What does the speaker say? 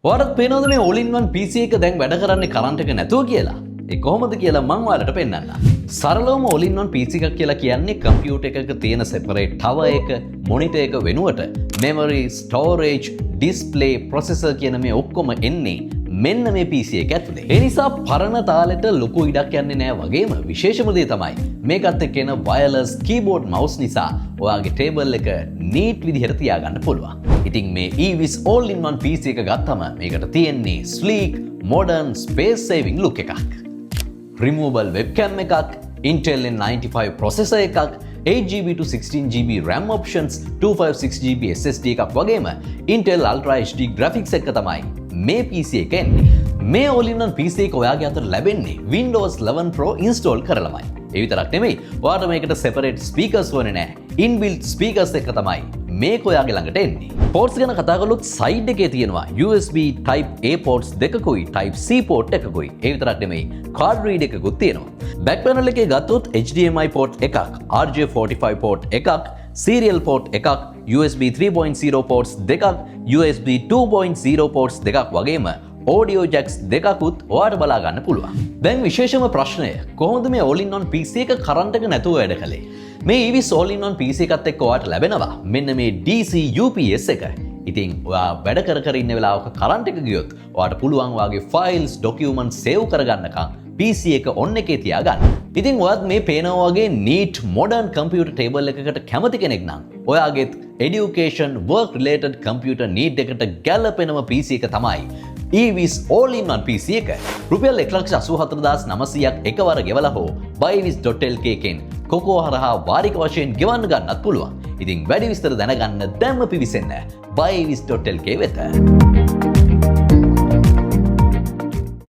ඔයාලට පේනවද මේ all in one PC එක දැන් වැඩ කරන්නේ කරන්ට් එක නැතුව කියලා? ඒ කොහොමද කියලා මම ඔයාලට පෙන්නන්නම්. සරලවම all in one PC එකක් කියලා කියන්නේ කම්පියුටර් එකක තියෙන separate tower එක, monitor එක වෙනුවට memory, storage, display, processor කියන මේ ඔක්කොම එන්නේ මෙන්න මේ PC එක ඇතුලේ. ඒ නිසා පරණ තාලෙට ලොකු ඉඩක් යන්නේ නැහැ වගේම විශේෂම දේ තමයි මේකත් එක්ක එන wireless keyboard mouse නිසා ඔයාගේ table එක neat විදිහට තියාගන්න පුළුවන්. ඉතින් මේ EVIS all in one PC එක ගත්තම මේකට තියෙන්නේ sleek, modern, space saving look එකක්. Removable webcam එකක්, Intel N95 processor එකක්, 8GB to 16GB RAM options, 256GB SSD එකක් වගේම Intel Ultra HD graphics එක තමයි මේ PC එක එන්නේ. මේ all-in-one PC එක ඔයාගේ අතට ලැබෙන්නේ Windows 11 Pro install කරලමයි. ඒ විතරක් නෙමෙයි, ඔයාට මේකට separate speakers ඕනේ නැහැ. Inbuilt speakers එක තමයි මේක ඔයාගේ ළඟට එන්නේ. ports ගැන කතා කළොත් side එකේ තියෙනවා USB Type A ports දෙකකුයි Type C port එකකුයි. ඒ විතරක් නෙමෙයි, card read එකකුත් තියෙනවා. back panel එකේ ගත්තොත් HDMI port එකක්, RJ45 port එකක්, serial port එකක්, USB 3.0 ports දෙකක්, USB 2.0 ports දෙකක් වගේම audio jacks දෙකකුත් ඔයාට බලා ගන්න පුළුවන්. දැන් විශේෂම ප්‍රශ්නය කොහොමද මේ all-in-one PC එක කරන්ට් එක නැතුව වැඩ කළේ? මේ EVIS all-in-one PC එකත් එක්ක ඔයාට ලැබෙනවා මෙන්න මේ DC UPS එක. ඉතින් ඔයා වැඩ කර ඉන්න වෙලාවක කරන්ට් එක ගියොත් ඔයාට පුළුවන් ඔයාගේ files, documents save කරගන්නකම් PC එක on එකේ තියාගන්න. ඉතින් ඔයත් මේ පේනවා වගේ neat modern computer table එකකට කැමති කෙනෙක් නම් ඔයාගේ education work related computer need එකට ගැලපෙනම PC එක තමයි EVIS all-in-one PC එක. රුපියල් 1,84,900ක් එකවර ගෙවලා හෝ buyvis.lk එකෙන් කොකෝ හරහා වාරික වශයෙන් ගෙවන්න ගන්නත් පුළුවන්. ඉතින් වැඩි විස්තර දැනගන්න දැම්ම පිවිසෙන්න buyvis.lk වෙත.